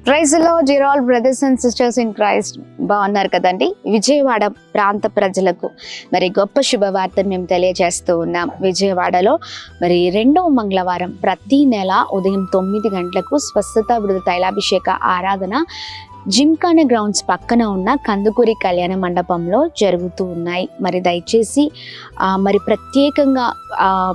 Praise the Lord dear all brothers and sisters in Christ. బాగున్నారు కదండి. విజయవాడ ప్రాంత ప్రజలకు మరి గొప్ప శుభవార్తను మేము తెలియజేస్తూ ఉన్నాం. విజయవాడలో మరి 2వ మంగళవారం ప్రతి నెల ఉదయం 9 గంటలకు స్వస్థత విడుదల తైలాభిషేక ఆరాధన జిమ్ఖానా గ్రౌండ్స్ పక్కన ఉన్న కందుకూరి కళ్యాణ మండపంలో జరుగుతూ ఉన్నాయి. మరి దయచేసి మరి ప్రత్యేకంగా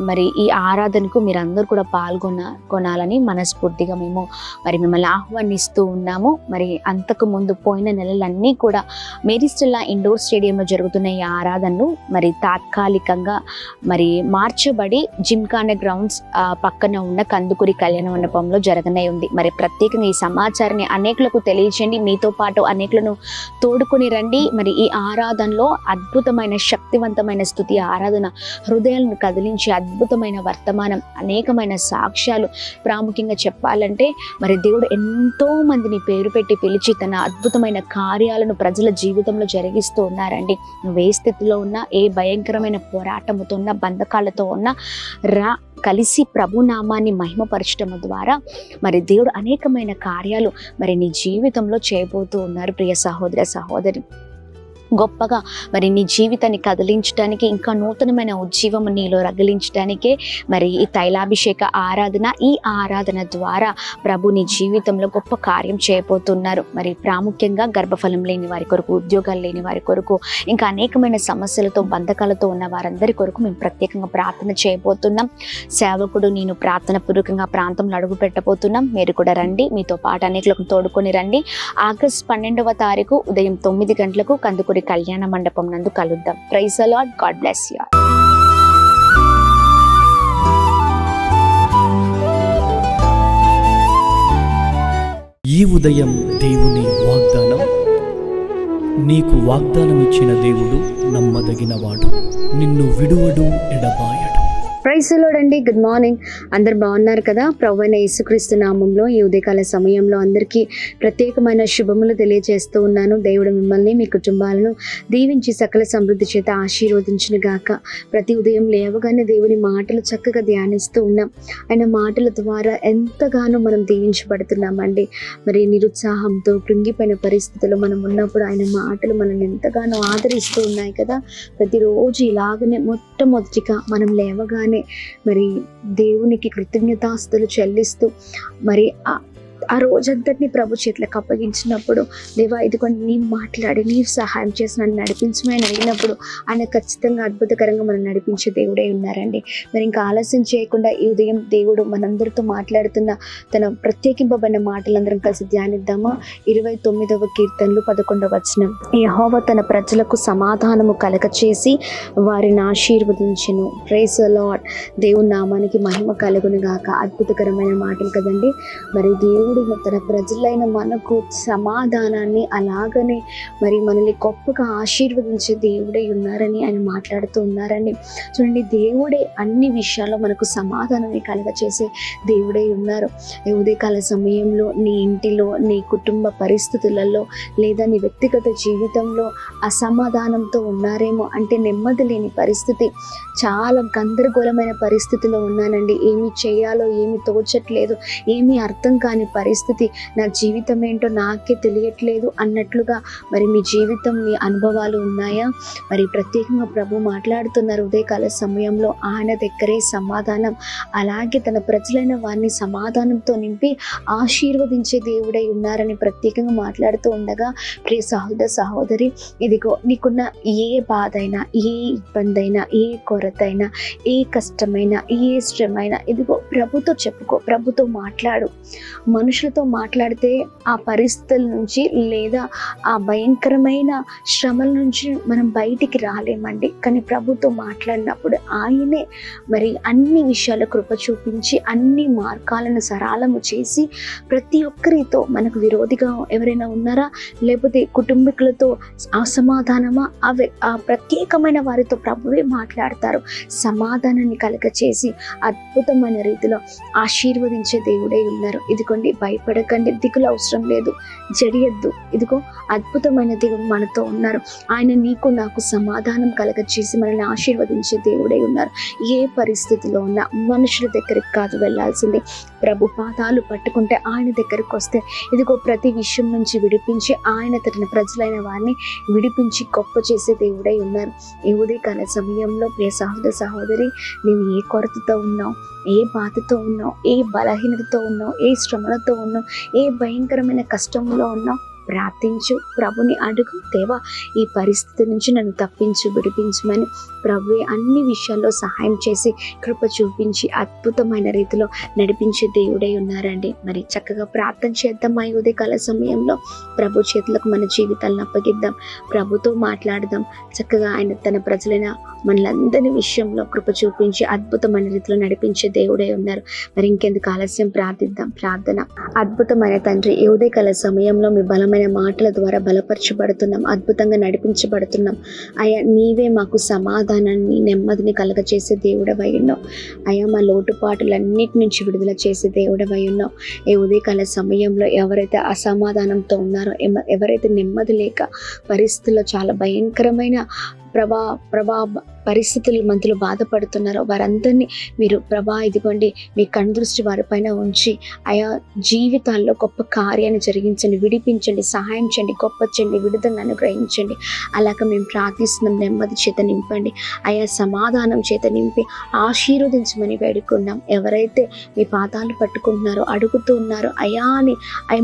మరి ఈ ఆరాధనకు మీరందరూ కూడా పాల్గొనాలని మనస్ఫూర్తిగా మేము మరి మిమ్మల్ని ఆహ్వానిస్తూ ఉన్నాము. మరి అంతకు ముందు పోయిన నెలలన్నీ కూడా మేరీ స్టెల్లా ఇండోర్ స్టేడియంలో జరుగుతున్న ఈ ఆరాధనలు మరి తాత్కాలికంగా మరి మార్చబడి జిమ్ఖానా గ్రౌండ్స్ పక్కన ఉన్న కందుకూరి కళ్యాణ మండపంలో జరగనే ఉంది. మరి ప్రత్యేకంగా ఈ సమాచారాన్ని అనేకులకు తెలియచేయండి. మీతో పాటు అనేకులను తోడుకొని రండి. మరి ఈ ఆరాధనలో అద్భుతమైన శక్తివంతమైన స్తుతి ఆరాధన హృదయాలను కదిలించి అద్భుతమైన వర్తమానం, అనేకమైన సాక్ష్యాలు. ప్రాముఖ్యంగా చెప్పాలంటే మరి దేవుడు ఎంతో మందిని పేరు పెట్టి పిలిచి తన అద్భుతమైన కార్యాలను ప్రజల జీవితంలో జరిగిస్తూ ఉన్నారండి. నువ్వు ఏ స్థితిలో ఉన్నా, ఏ భయంకరమైన పోరాటముతో ఉన్న, బంధకాలతో ఉన్న కలిసి ప్రభునామాన్ని మహిమపరచడం ద్వారా మరి దేవుడు అనేకమైన కార్యాలు మరి నీ జీవితంలో చేయబోతూ ఉన్నారు. ప్రియ సహోదర సహోదరి, గొప్పగా మరి నీ జీవితాన్ని కదిలించడానికి, ఇంకా నూతనమైన ఉజ్జీవం నీలో రగిలించడానికే మరి ఈ తైలాభిషేక ఆరాధన, ఈ ఆరాధన ద్వారా ప్రభు నీ జీవితంలో గొప్ప కార్యం చేయబోతున్నారు. మరి ప్రాముఖ్యంగా గర్భఫలం లేని వారి కొరకు, ఉద్యోగాలు లేని వారి కొరకు, ఇంకా అనేకమైన సమస్యలతో బంధకాలతో ఉన్న వారందరి కొరకు మేము ప్రత్యేకంగా ప్రార్థన చేయబోతున్నాం. సేవకుడు నేను ప్రార్థన పూర్వకంగా ప్రాంతంలో అడుగు పెట్టబోతున్నాం. మీరు కూడా రండి, మీతో పాటు అనేకులకు తోడుకొని రండి. ఆగస్టు 12వ తారీఖు ఉదయం 9 గంటలకు కందుకూరి కళ్యాణ మండపం నందు కలుద్దాం. Praise the Lord. God bless you. ఈ ఉదయం దేవుని వాగ్దానం. నీకు వాగ్దానం ఇచ్చిన దేవుడు నమ్మదగినవాడు, నిన్ను విడువడు, ఎడబాయడు. ప్రైజ్ ది లార్డ్ అండి. Good morning. అందరు బాగున్నారు కదా? ప్రభువైన యేసుక్రీస్తు నామంలో ఈ ఉదయకాల సమయంలో అందరికీ ప్రత్యేకమైన శుభములు తెలియజేస్తూ ఉన్నాను. దేవుడు మిమ్మల్ని, మీ కుటుంబాలను దీవించి సకల సమృద్ధి చేత ఆశీర్వదించును గాక. ప్రతి ఉదయం లేవగానే దేవుని మాటలు చక్కగా ధ్యానిస్తూ ఉన్నాం. ఆయన మాటల ద్వారా ఎంతగానో మనం దీవించబడుతున్నామండి. మరి నిరుత్సాహంతో కృంగిపోయిన పరిస్థితుల్లో మనం ఉన్నప్పుడు ఆయన మాటలు మనల్ని ఎంతగానో ఆదరిస్తూ ఉన్నాయి కదా. ప్రతిరోజు ఇలాగనే మొట్టమొదటిగా మనం లేవగానే మరి దేవునికి కృతజ్ఞతాస్తులు చెల్లిస్తూ మరి ఆ రోజంతటిని ప్రభు చేతులకు అప్పగించినప్పుడు, దేవా ఇదిగోండి నీవు మాట్లాడి నీవు సహాయం చేసి నన్ను నడిపించమని అడిగినప్పుడు ఆయన ఖచ్చితంగా అద్భుతకరంగా మనం నడిపించే దేవుడే ఉన్నారండి. మరి ఇంకా ఆలస్యం చేయకుండా ఈ ఉదయం దేవుడు మనందరితో మాట్లాడుతున్న తన ప్రత్యేకింపబడిన మాటలందరం కలిసి ధ్యానిద్దామా. 29వ కీర్తనలు 11వ వచనం. యెహోవా తన ప్రజలకు సమాధానము కలగచేసి వారిని ఆశీర్వదించెను. Praise the lord. దేవుని నామానికి మహిమ కలుగును గాక. అద్భుతకరమైన మాటలు కదండి. మరి దేవుడు తన ప్రజలైన మనకు సమాధానాన్ని, అలాగనే మరి మనల్ని గొప్పగా ఆశీర్వదించే దేవుడే ఉన్నారని ఆయన మాట్లాడుతూ ఉన్నారండి. చూడండి, దేవుడే అన్ని విషయాల్లో మనకు సమాధానాన్ని కలగచేసే దేవుడే ఉన్నారు. ఉదయకాల సమయంలో నీ ఇంటిలో, నీ కుటుంబ పరిస్థితులలో, లేదా నీ వ్యక్తిగత జీవితంలో అసమాధానంతో ఉన్నారేమో, అంటే నెమ్మది లేని పరిస్థితి, చాలా గందరగోళమైన పరిస్థితిలో ఉన్నానండి, ఏమి చేయాలో ఏమి తోచట్లేదు, ఏమీ అర్థం కాని పరిస్థితి, నా జీవితం ఏంటో నాకే తెలియట్లేదు అన్నట్లుగా మరి మీ జీవితం, మీ అనుభవాలు ఉన్నాయా? మరి ప్రత్యేకంగా ప్రభు మాట్లాడుతున్నారు ఉదయకాల సమయంలో. ఆయన దగ్గరే సమాధానం, అలాగే తన ప్రజలైన వారిని సమాధానంతో నింపి ఆశీర్వదించే దేవుడై ఉన్నారని ప్రత్యేకంగా మాట్లాడుతూ ఉండగా, ప్రియ సహోదర సహోదరి, ఇదిగో నీకున్న ఏ బాధ అయినా, ఏ ఇబ్బంది అయినా, ఏ కొరత అయినా, ఏ కష్టమైనా, ఏ శ్రమైనా, ఇదిగో ప్రభుతో చెప్పుకో, ప్రభుతో మాట్లాడు. మనుషులతో మాట్లాడితే ఆ పరిస్థితుల నుంచి లేదా ఆ భయంకరమైన శ్రమల నుంచి మనం బయటికి రాలేమండి. కానీ ప్రభుతో మాట్లాడినప్పుడు ఆయనే మరి అన్ని విషయాల కృప చూపించి అన్ని మార్గాలను సరళము చేసి ప్రతి ఒక్కరితో, మనకు విరోధిగా ఎవరైనా ఉన్నారా, లేకపోతే కుటుంబీకులతో అసమాధానమా, ఆ ప్రత్యేకమైన వారితో ప్రభువే మాట్లాడతారు. సమాధానాన్ని కలగచేసి అద్భుతమైన రీతిలో ఆశీర్వదించే దేవుడే ఉన్నారు. ఇదిగోండి, భయపడకండి, దిగులు అవసరం లేదు, జడియద్దు. ఇదిగో అద్భుతమైన దేవుడు మనతో ఉన్నారు. ఆయన నీకు నాకు సమాధానం కలగచేసి మనల్ని ఆశీర్వదించే దేవుడై ఉన్నారు. ఏ పరిస్థితిలో ఉన్నా మనుషుల దగ్గరికి కాదు వెళ్ళాల్సింది, ప్రభు పాదాలు పట్టుకుంటే ఆయన దగ్గరికి వస్తే ఇదిగో ప్రతి విషయం నుంచి విడిపించి ఆయన తన ప్రజలైన వారిని విడిపించి గొప్ప చేసే దేవుడై ఉన్నారు. ఈ ఉదయకాల సమయంలో ప్రియ సహోదర సహోదరి, నీవు ఏ కొరతతో ఉన్నావు, ఏ బాధతో ఉన్నావు, ఏ బలహీనతతో ఉన్నావు, ఏ శ్రమలతో ఉన్నావు, ఏ భయంకరమైన కష్టంలో ఉన్నావు, ప్రార్థించు, ప్రభుని అడుగు. దేవా, ఈ పరిస్థితి నుంచి నన్ను తప్పించు, విడిపించమని ప్రభువే అన్ని విషయాల్లో సహాయం చేసి కృప చూపించి అద్భుతమైన రీతిలో నడిపించే దేవుడై ఉన్నారండి. మరి చక్కగా ప్రార్థన చేద్దాం. ఈ ఉదయకాల సమయంలో ప్రభు చేతులకు మన జీవితాలను అప్పగిద్దాం, ప్రభుతో మాట్లాడదాం. చక్కగా ఆయన తన ప్రజలైన మనలందరి విషయంలో కృప చూపించి అద్భుతమైన రీతిలో నడిపించే దేవుడై ఉన్నారు. మరి ఇంకెందుకు ఆలస్యం, ప్రార్థిద్దాం. ప్రార్థన. అద్భుతమైన తండ్రి, ఈ ఉదయకాల సమయంలో మీ బలమైన మాటల ద్వారా బలపరచబడుతున్నాం, అద్భుతంగా నడిపించబడుతున్నాం. అయ్యా, నీవే మాకు సమాధానాన్ని, నెమ్మదిని కలగచేసే దేవుడవై ఉన్నావు. అయ్యా, మా లోటుపాటులన్నిటి నుంచి విడుదల చేసే దేవుడవై ఉన్నావు. ఈ ఉదయకాల సమయంలో ఎవరైతే అసమాధానంతో ఉన్నారో, ఎవరైతే నెమ్మది లేక పరిస్థితుల్లో చాలా భయంకరమైన ప్రభా పరిస్థితుల మధ్యలో బాధపడుతున్నారో వారందరినీ మీరు ప్రభా ఇదిగోండి మీ కనుదృష్టి వారిపైన ఉంచి ఆయా జీవితాల్లో గొప్ప కార్యాన్ని జరిగించండి, విడిపించండి, సహాయం చేయండి, గొప్ప చేయండి, విడుదలను అనుగ్రహించండి. అలాగ మేము ప్రార్థిస్తున్నాం. నెమ్మది చేత నింపండి, ఆయా సమాధానం చేత నింపి ఆశీర్వదించమని వేడుకున్నాం. ఎవరైతే మీ పాదాలు పట్టుకుంటున్నారో, అడుగుతూ ఉన్నారో, అయా అని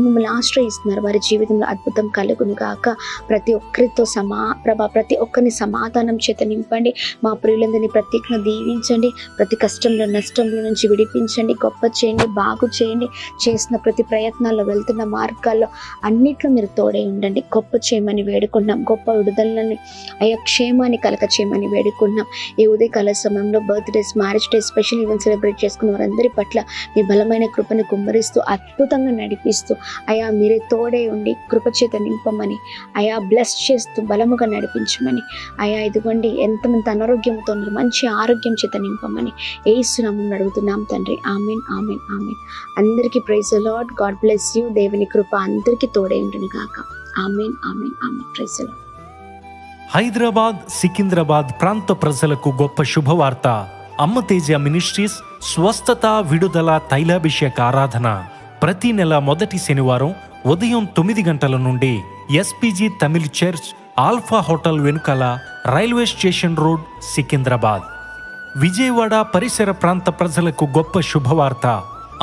మమ్మల్ని ఆశ్రయిస్తున్నారు, వారి జీవితంలో అద్భుతం కలుగును గాక. ప్రతి ఒక్కరితో ప్రతి ఒక్కరిని సమాధానం చేత నింపండి. మా ప్రియులందరినీ ప్రత్యేకంగా దీవించండి. ప్రతి కష్టంలో, నష్టంలో నుంచి విడిపించండి, గొప్ప చేయండి, బాగు చేయండి. చేసిన ప్రతి ప్రయత్నాల్లో, వెళ్తున్న మార్గాల్లో అన్నిట్లో మీరు తోడై ఉండండి. గొప్ప చేయమని వేడుకున్నాం. గొప్ప విడుదలని, అయ్యా క్షేమాన్ని కలగ చేయమని వేడుకున్నాం. ఈ ఉదయకాల సమయంలో birthdays, marriage day, special event celebrate చేసుకున్న వారందరి పట్ల మీ బలమైన కృపను కుమ్మరిస్తూ అద్భుతంగా నడిపిస్తూ అయా మీరే తోడై ఉండి కృపచేత నింపమని, అయా బ్లెస్ చేస్తూ బలముగా నడిపించమని, అయా ఇదిగోండి ఎంతమంది అనారోగ్యంతో ఉన్నారు, మంచి ఆరోగ్యం చేత నింపమని యేసు నామమున అడుగుతున్నాం తండ్రి. ఆమేన్, ఆమేన్, ఆమేన్. అందరికీ praise the Lord. God bless you. దేవుని కృప అందరికీ తోడై ఉండును గాక. Amen, amen, amen. Praise the Lord. Hyderabad, Secunderabad ప్రాంత ప్రజలకు గొప్ప శుభవార్త. అమ్మ తేజ మినిస్ట్రీస్ స్వస్థత, విడుదల, తైలాభిషేక ఆరాధన ప్రతి నెల మొదటి శనివారం ఉదయం 9 గంటల నుండి SPG Tamil church, Alpha hotel వెనుకల, railway station road, Secunderabad. Vijayawada పరిసర ప్రాంత ప్రజలకు గొప్ప శుభవార్త.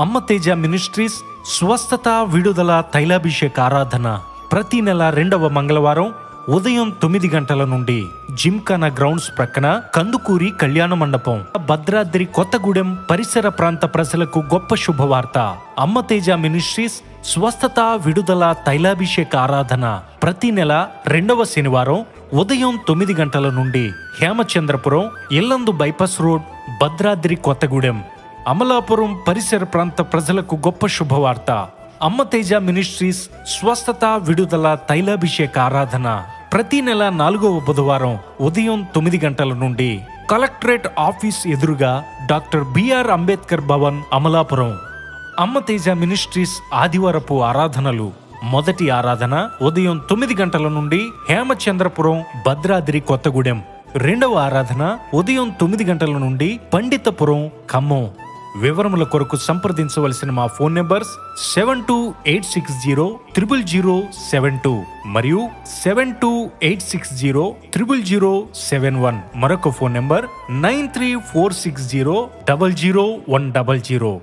అమ్మ తేజ మినిస్ట్రీస్ స్వస్థత, విడుదల, తైలాభిషేక ఆరాధన ప్రతి నెల 2వ మంగళవారం ఉదయం 9 గంటల నుండి జిమ్ఖానా గ్రౌండ్స్ ప్రక్కన కందుకూరి కళ్యాణ మండపం, భద్రాద్రి కొత్తగూడెం పరిసర ప్రాంత ప్రజలకు గొప్ప శుభవార్త. అమ్మ తేజ మినిస్ట్రీస్ స్వస్థత, విడుదల, తైలాభిషేక ఆరాధన ప్రతి నెల 2వ శనివారం ఉదయం 9 గంటల నుండి హేమచంద్రపురం, ఇల్లందు బైపాస్ రోడ్, భద్రాద్రి కొత్తగూడెం, అమలాపురం పరిసర ప్రాంత ప్రజలకు గొప్ప శుభవార్త. అమ్మ తేజ మినిస్ట్రీస్ స్వస్థత, విడుదల, తైలాభిషేక ఆరాధన ప్రతి నెల 4వ బుధవారం ఉదయం 9 గంటల నుండి కలెక్టరేట్ ఆఫీస్ ఎదురుగా డాక్టర్ బిఆర్ అంబేద్కర్ భవన్, అమలాపురం. అమ్మ తేజ మినిస్ట్రీస్ ఆదివారపు ఆరాధనలు. మొదటి ఆరాధన ఉదయం 9 గంటల నుండి హేమచంద్రపురం, భద్రాద్రి కొత్తగూడెం. 2వ ఆరాధన ఉదయం 9 గంటల నుండి పండితపురం, ఖమ్మం. వివరముల కొరకు సంప్రదించవలసిన మా ఫోన్ నెంబర్స్ 7286000072 మరియు 7286000071. మరొక ఫోన్ నెంబర్ 9346000100.